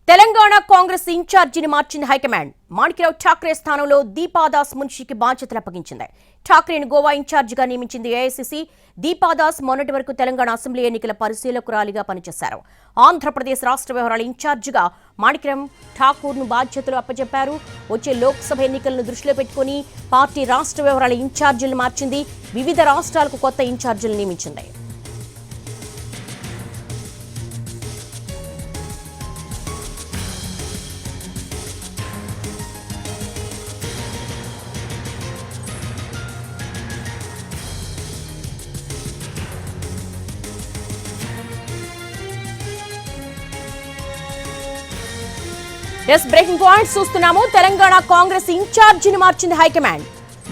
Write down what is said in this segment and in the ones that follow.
తెలంగాణ కాంగ్రెస్ ఇన్ఛార్జిని మార్చింది హైకమాండ్. మాణిక్రావు ఠాక్రే స్థానంలో దీపాదాస్ మున్షికి బాధ్యతలు అప్పగించింది. ఠాక్రేను గోవా ఇన్ఛార్జిగా నియమించింది ఏఐసీసీ. దీపాదాస్ మొన్నటి వరకు తెలంగాణ అసెంబ్లీ ఎన్నికల పరిశీలకురాలిగా పనిచేశారు. ఆంధ్రప్రదేశ్ రాష్ట్ర వ్యవహారాల ఇన్ఛార్జిగా మాణిక్రావు ఠాకూర్ను బాధ్యతలు అప్పచెప్పారు. వచ్చే లోక్సభ ఎన్నికలను దృష్టిలో పెట్టుకుని పార్టీ రాష్ట్ర వ్యవహారాల ఇన్ఛార్జీలను మార్చింది. వివిధ రాష్ట్రాలకు కొత్త ఇన్ఛార్జీలు నియమించింది. బ్రేకింగ్ పాయింట్స్ చూస్తున్నాము. తెలంగాణ కాంగ్రెస్ ఇన్ఛార్జిని మార్చింది హైకమాండ్.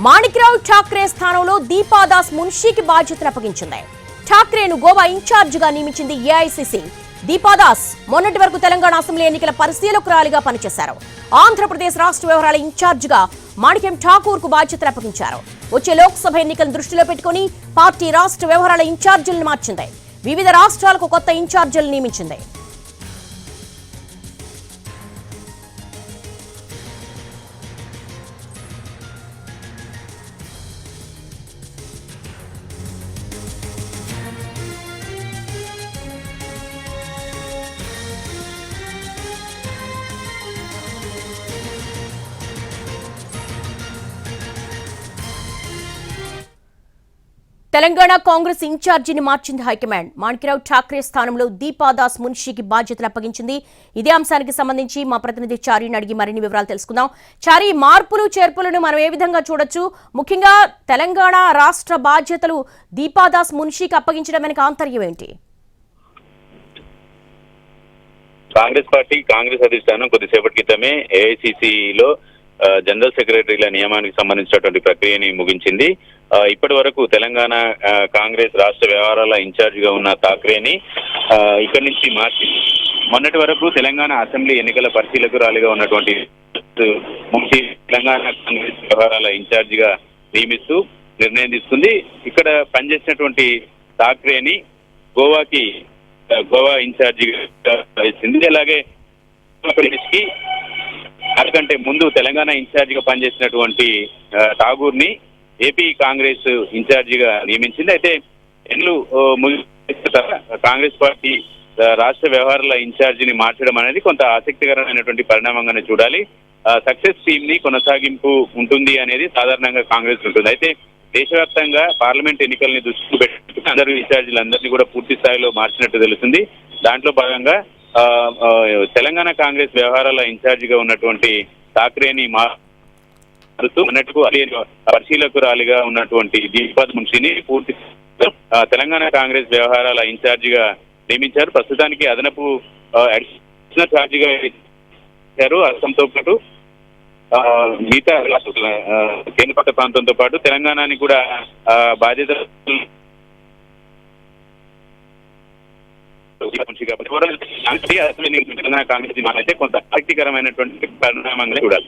మాణిక్రావు ఠాక్రే స్థానంలో దీపాదాస్ మున్షికి బాధ్యతలు అప్పగించింది. ఠాక్రేను గోవా ఇన్ఛార్జిగా నియమించింది ఏఐసీసీ. దీపాదాస్ మొన్నటి వరకు తెలంగాణ అసెంబ్లీ ఎన్నికల పరిశీలకురాలిగా పనిచేశారు. ఆంధ్రప్రదేశ్ రాష్ట్ర వ్యవహారాల ఇన్ఛార్జిగా మాణిక్యం ఠాకూర్ కు బాధ్యతలు అప్పగించారు. వచ్చే లోక్సభ ఎన్నికలను దృష్టిలో పెట్టుకుని పార్టీ రాష్ట్ర వ్యవహారాల ఇన్ఛార్జీలను మార్చింది. వివిధ రాష్ట్రాలకు కొత్త ఇన్ఛార్జీలు నియమించింది. తెలంగాణ కాంగ్రెస్ ఇన్ఛార్జిని మార్చింది హైకమాండ్. మాణిక్రావు ఠాక్రే స్థానంలో దీపాదాస్ మున్షికి బాధ్యతలు అప్పగించింది. ఇదే అంశానికి సంబంధించి మా ప్రతినిధి చారీని అడిగి మరిన్ని వివరాలు తెలుసుకుందాం. చారీ, మార్పులు చేర్పులను మనం ఏ విధంగా చూడొచ్చు? ముఖ్యంగా తెలంగాణ రాష్ట్ర బాధ్యతలు దీపాదాస్ మున్షికి అప్పగించడం వెనుక ఆంతర్యం ఏంటి? కాంగ్రెస్ అధిష్టానం కొద్దిసేపటి క్రితమే ఏఐసీసీలో జనరల్ సెక్రటరీల నియమానికి సంబంధించినటువంటి ప్రక్రియని ముగించింది. ఇప్పటి వరకు తెలంగాణ కాంగ్రెస్ రాష్ట్ర వ్యవహారాల ఇన్ఛార్జ్ గా ఉన్న ఠాక్రేని ఇక్కడి నుంచి మార్చి మొన్నటి వరకు తెలంగాణ అసెంబ్లీ ఎన్నికల పరిశీలకురాలిగా ఉన్నటువంటి ముఖ్య తెలంగాణ కాంగ్రెస్ వ్యవహారాల ఇన్ఛార్జ్ గా నియమిస్తూ నిర్ణయం తీసుకుంది. ఇక్కడ పనిచేసినటువంటి ఠాక్రేని గోవా ఇన్ఛార్జిగా ఇచ్చింది. అలాగే అంతకంటే ముందు తెలంగాణ ఇన్ఛార్జిగా పనిచేసినటువంటి ఠాగూర్ ని ఏపీ కాంగ్రెస్ ఇన్ఛార్జిగా నియమించింది. అయితే ఎన్నికలు కాంగ్రెస్ పార్టీ రాష్ట్ర వ్యవహారాల ఇన్ఛార్జిని మార్చడం అనేది కొంత ఆసక్తికరమైనటువంటి పరిణామంగానే చూడాలి. సక్సెస్ టీమ్ ని కొనసాగింపు ఉంటుంది అనేది సాధారణంగా కాంగ్రెస్ ఉంటుంది. అయితే దేశవ్యాప్తంగా పార్లమెంట్ ఎన్నికల్ని దృష్టిలో పెట్టుకుని అందరూ ఇన్ఛార్జీలందరినీ కూడా పూర్తి స్థాయిలో మార్చినట్టు తెలుస్తుంది. దాంట్లో భాగంగా తెలంగాణ కాంగ్రెస్ వ్యవహారాల ఇన్ఛార్జిగా ఉన్నటువంటి ఠాక్రేని మారుతూ అన్నట్టుకు పరిశీలకురాలిగా ఉన్నటువంటి దీపాదాస్ మున్షిని పూర్తి తెలంగాణ కాంగ్రెస్ వ్యవహారాల ఇన్ఛార్జిగా నియమించారు. ప్రస్తుతానికి అదనపు అడిషనల్ ఛార్జిగా ఇచ్చారు. అస్సాంతో పాటు మిగతా కేంద్రపాలిత ప్రాంతంతో పాటు తెలంగాణని కూడా బాధ్యతలు తెలంగాణ కాంగ్రెస్ అయితే కొంత ఆసక్తికరమైనటువంటి పరిణామంగా చూడాలి.